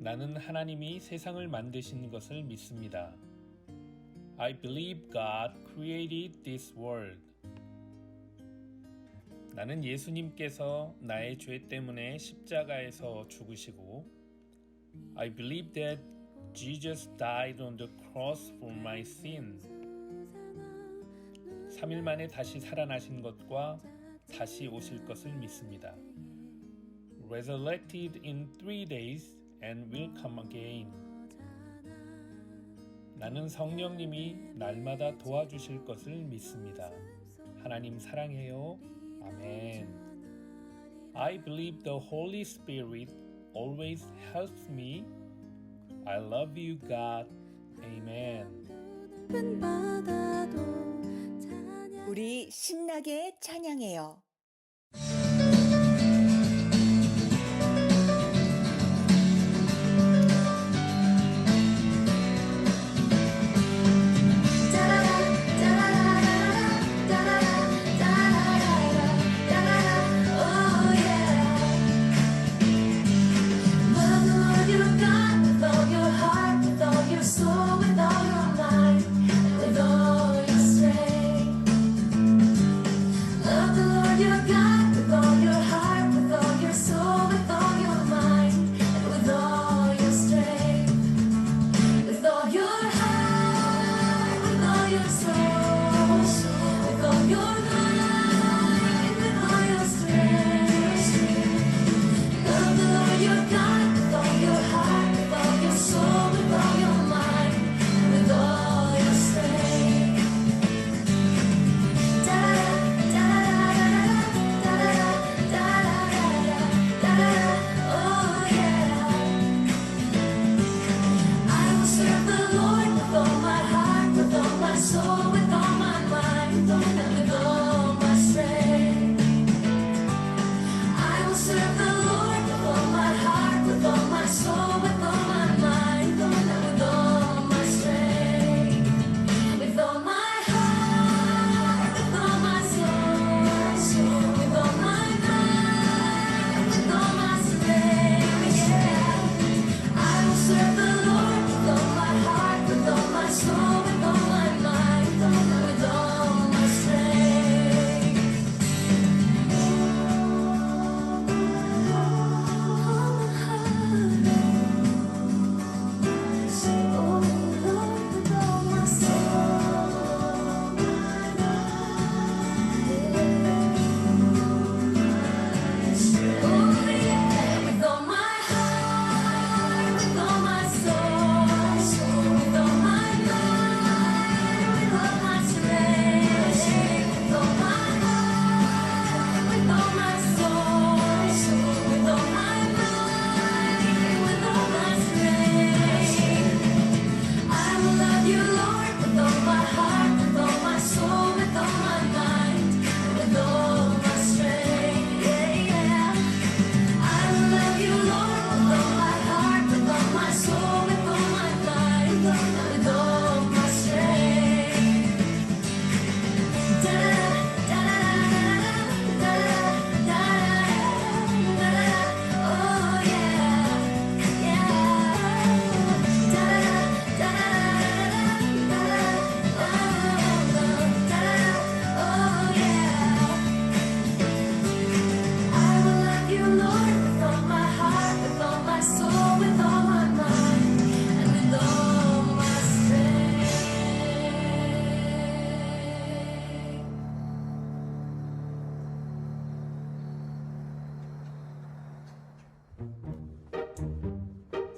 나는 하나님이 세상을 만드신 것을 믿습니다. I believe God created this world. 나는 예수님께서 나의 죄 때문에 십자가에서 죽으시고 I believe that Jesus died on the cross for my sin. 3일 만에 다시 살아나신 것과 다시 오실 것을 믿습니다. Resurrected in 3 days and will come again. 나는 성령님이 날마다 도와주실 것을 믿습니다. 하나님 사랑해요. 아멘. I believe the Holy Spirit always helps me. I love you, God. Amen. 우리 신나게 찬양해요.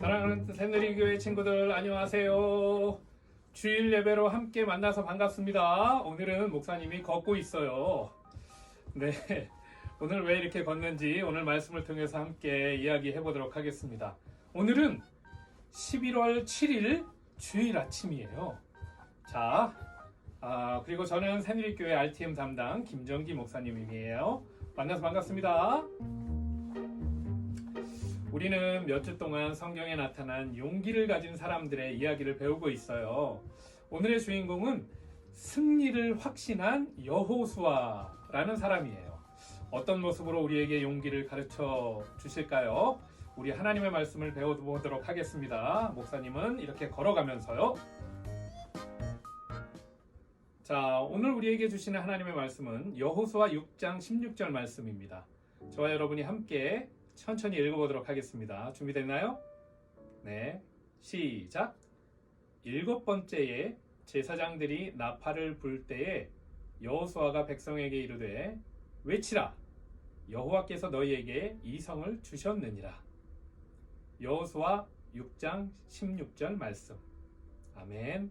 사랑하는 새누리교회 친구들 안녕하세요. 주일 예배로 함께 만나서 반갑습니다. 오늘은 목사님이 걷고 있어요. 네, 오늘 왜 이렇게 걷는지 오늘 말씀을 통해서 함께 이야기해 보도록 하겠습니다. 오늘은 11월 7일 주일 아침이에요. 자, 그리고 저는 새누리교회 RTM 담당 김정기 목사님이에요. 만나서 반갑습니다. 우리는 몇 주 동안 성경에 나타난 용기를 가진 사람들의 이야기를 배우고 있어요. 오늘의 주인공은 승리를 확신한 여호수아라는 사람이에요. 어떤 모습으로 우리에게 용기를 가르쳐 주실까요? 우리 하나님의 말씀을 배워보도록 하겠습니다. 목사님은 이렇게 걸어가면서요. 자, 오늘 우리에게 주시는 하나님의 말씀은 여호수아 6장 16절 말씀입니다. 저와 여러분이 함께 천천히 읽어보도록 하겠습니다. 준비됐나요? 네, 시작! 7번째에 제사장들이 나팔을 불 때에 여호수아가 백성에게 이르되 외치라! 여호와께서 너희에게 이 성을 주셨느니라. 여호수아 6장 16절 말씀. 아멘.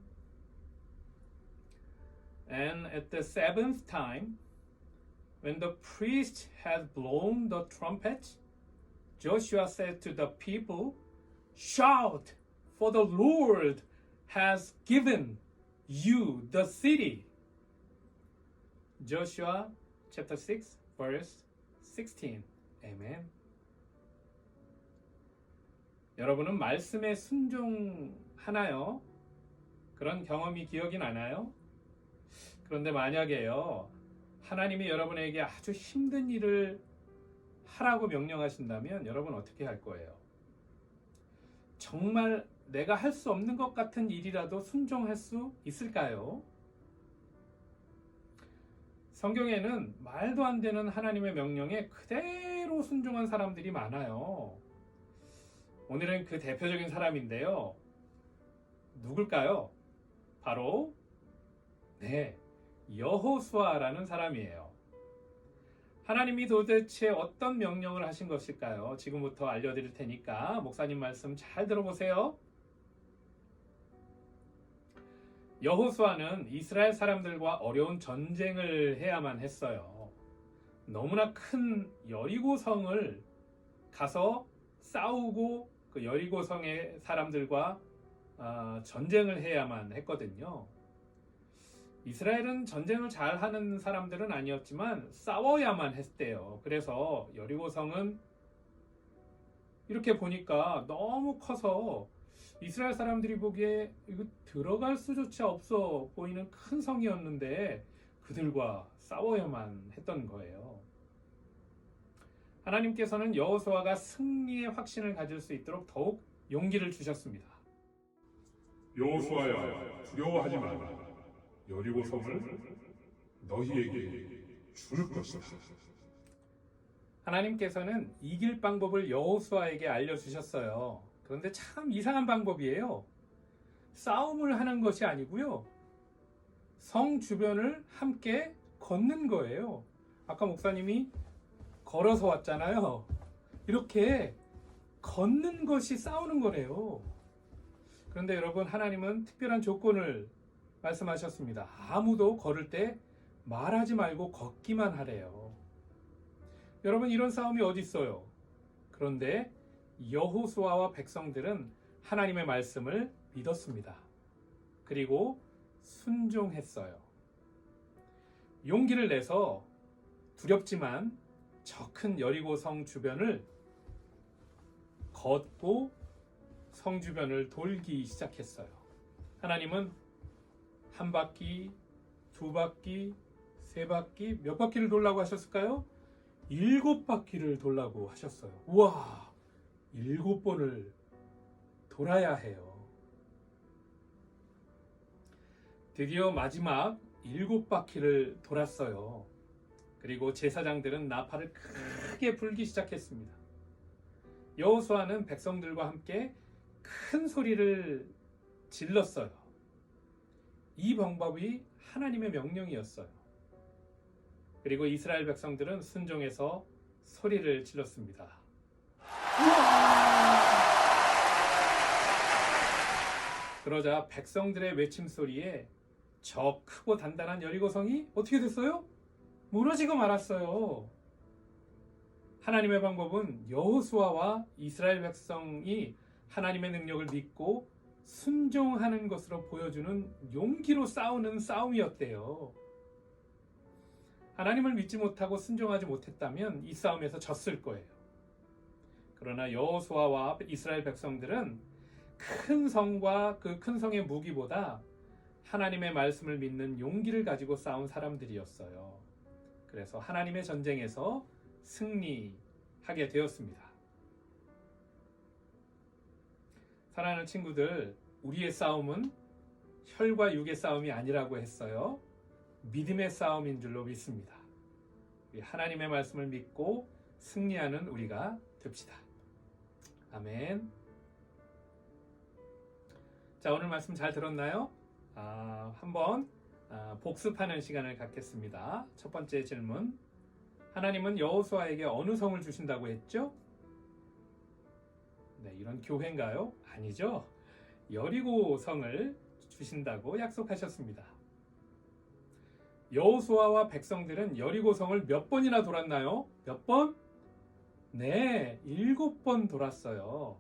And at the seventh time, when the priest had blown the trumpet, Joshua said to the people, Shout, for the Lord has given you the city. Joshua chapter 6, verse 16. Amen. 여러분은 말씀에 순종하나요? 그런 경험이 기억이 나나요? 그런데 만약에요, 하나님이 여러분에게 아주 힘든 일을 하라고 명령하신다면 여러분 어떻게 할 거예요? 정말 내가 할 수 없는 것 같은 일이라도 순종할 수 있을까요? 성경에는 말도 안 되는 하나님의 명령에 그대로 순종한 사람들이 많아요. 오늘은 그 대표적인 사람인데요. 누굴까요? 바로 여호수아라는 사람이에요. 하나님이 도대체 어떤 명령을 하신 것일까요? 지금부터 알려드릴 테니까 목사님 말씀 잘 들어보세요. 여호수아는 이스라엘 사람들과 어려운 전쟁을 해야만 했어요. 너무나 큰 여리고성을 가서 싸우고 그 여리고성의 사람들과 전쟁을 해야만 했거든요. 이스라엘은 전쟁을 잘하는 사람들은 아니었지만 싸워야만 했대요. 그래서 여리고성은 이렇게 보니까 너무 커서 이스라엘 사람들이 보기에 이거 들어갈 수조차 없어 보이는 큰 성이었는데 그들과 싸워야만 했던 거예요. 하나님께서는 여호수아가 승리의 확신을 가질 수 있도록 더욱 용기를 주셨습니다. 여호수아야, 두려워하지 마라. 여리고성을 너희에게 줄 것이다. 하나님께서는 이길 방법을 여호수아에게 알려주셨어요. 그런데 참 이상한 방법이에요. 싸움을 하는 것이 아니고요. 성 주변을 함께 걷는 거예요. 아까 목사님이 걸어서 왔잖아요. 이렇게 걷는 것이 싸우는 거래요. 그런데 여러분, 하나님은 특별한 조건을 말씀하셨습니다. 아무도 걸을 때 말하지 말고 걷기만 하래요. 여러분, 이런 싸움이 어디 있어요? 그런데 여호수아와 백성들은 하나님의 말씀을 믿었습니다. 그리고 순종했어요. 용기를 내서 두렵지만 저 큰 여리고성 주변을 걷고 성 주변을 돌기 시작했어요. 하나님은 한 바퀴, 두 바퀴, 세 바퀴, 몇 바퀴를 돌라고 하셨을까요? 7바퀴를 돌라고 하셨어요. 우와, 7번을 돌아야 해요. 드디어 마지막 7바퀴를 돌았어요. 그리고 제사장들은 나팔을 크게 불기 시작했습니다. 여호수아는 백성들과 함께 큰 소리를 질렀어요. 이 방법이 하나님의 명령이었어요. 그리고 이스라엘 백성들은 순종해서 소리를 질렀습니다. 그러자 백성들의 외침 소리에 저 크고 단단한 여리고성이 어떻게 됐어요? 무너지고 말았어요. 하나님의 방법은 여호수아와 이스라엘 백성이 하나님의 능력을 믿고 순종하는 것으로 보여주는 용기로 싸우는 싸움이었대요. 하나님을 믿지 못하고 순종하지 못했다면 이 싸움에서 졌을 거예요. 그러나 여호수아와 이스라엘 백성들은 큰 성과 그 큰 성의 무기보다 하나님의 말씀을 믿는 용기를 가지고 싸운 사람들이었어요. 그래서 하나님의 전쟁에서 승리하게 되었습니다. 사랑하는 친구들, 우리의 싸움은 혈과 육의 싸움이 아니라고 했어요. 믿음의 싸움인 줄로 믿습니다. 우리 하나님의 말씀을 믿고 승리하는 우리가 됩시다. 아멘. 자, 오늘 말씀 잘 들었나요? 한번 복습하는 시간을 갖겠습니다. 첫 번째 질문. 하나님은 여호수아에게 어느 성을 주신다고 했죠? 네, 이런 교회인가요? 아니죠. 여리고 성을 주신다고 약속하셨습니다. 여호수아와 백성들은 여리고 성을 몇 번이나 돌았나요? 몇 번? 네, 7번 돌았어요.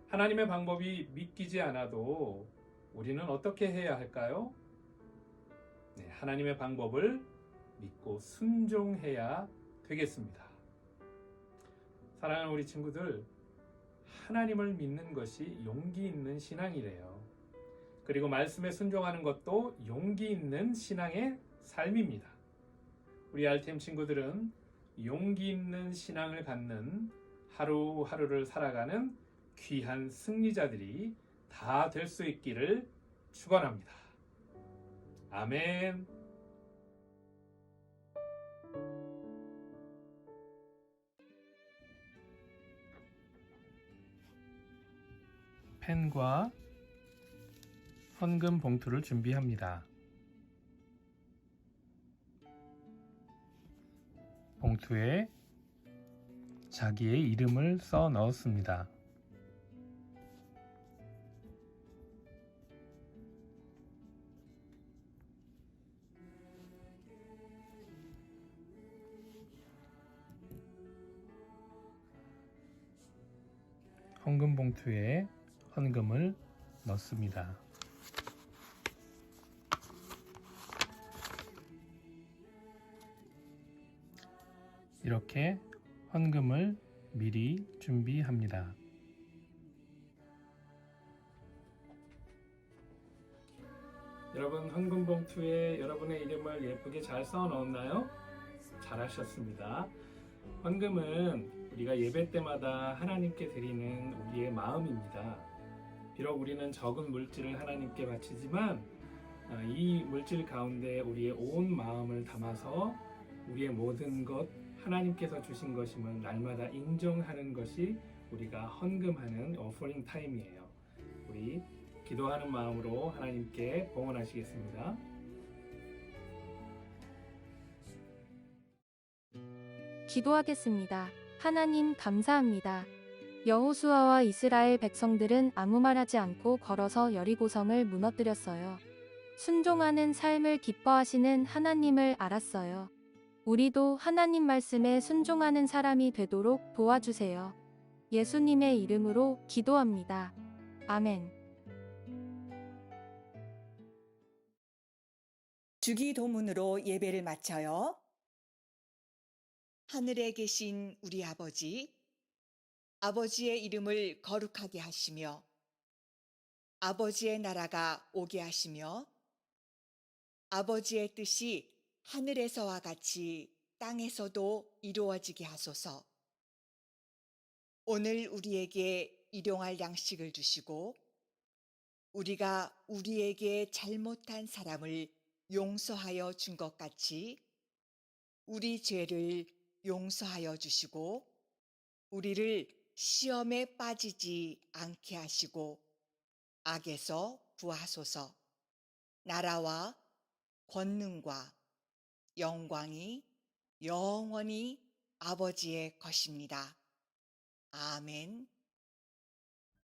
하나님의 방법이 믿기지 않아도 우리는 어떻게 해야 할까요? 네, 하나님의 방법을 믿고 순종해야 되겠습니다. 사랑하는 우리 친구들, 하나님을 믿는 것이 용기 있는 신앙이래요. 그리고 말씀에 순종하는 것도 용기 있는 신앙의 삶입니다. 우리 RTM 친구들은 용기 있는 신앙을 갖는 하루하루를 살아가는 귀한 승리자들이 다 될 수 있기를 축원합니다. 아멘. 펜과 헌금 봉투를 준비합니다. 봉투에 자기의 이름을 써 넣었습니다. 헌금 봉투에 헌금을 넣습니다. 이렇게 헌금을 미리 준비합니다. 여러분, 헌금 봉투에 여러분의 이름을 예쁘게 잘 써 넣었나요? 잘하셨습니다. 헌금은 우리가 예배 때마다 하나님께 드리는 우리의 마음입니다. 비록 우리는 적은 물질을 하나님께 바치지만 이 물질 가운데 우리의 온 마음을 담아서 우리의 모든 것 하나님께서 주신 것임을 날마다 인정하는 것이 우리가 헌금하는 오퍼링 타임이에요. 우리 기도하는 마음으로 하나님께 봉헌하시겠습니다. 기도하겠습니다. 하나님 감사합니다. 여호수아와 이스라엘 백성들은 아무 말하지 않고 걸어서 여리고성을 무너뜨렸어요. 순종하는 삶을 기뻐하시는 하나님을 알았어요. 우리도 하나님 말씀에 순종하는 사람이 되도록 도와주세요. 예수님의 이름으로 기도합니다. 아멘. 주기도문으로 예배를 마쳐요. 하늘에 계신 우리 아버지, 아버지의 이름을 거룩하게 하시며 아버지의 나라가 오게 하시며 아버지의 뜻이 하늘에서와 같이 땅에서도 이루어지게 하소서. 오늘 우리에게 일용할 양식을 주시고 우리가 우리에게 잘못한 사람을 용서하여 준 것 같이 우리 죄를 용서하여 주시고 우리를 시험에 빠지지 않게 하시고 악에서 구하소서. 나라와 권능과 영광이 영원히 아버지의 것입니다. 아멘.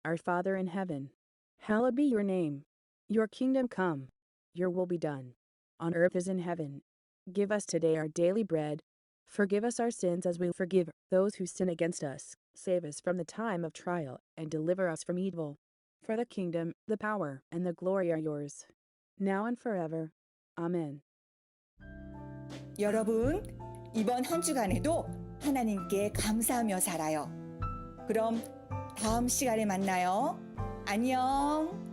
Our Father in heaven, hallowed be your name. Your kingdom come, your will be done, on earth as in heaven. Give us today our daily bread. Forgive us our sins as we forgive those who sin against us. Save us from the time of trial and deliver us from evil. For the kingdom, the power, and the glory are yours, now and forever. Amen. 여러분, 이번 한 주간에도 하나님께 감사하며 살아요. 그럼 다음 시간에 만나요. 안녕.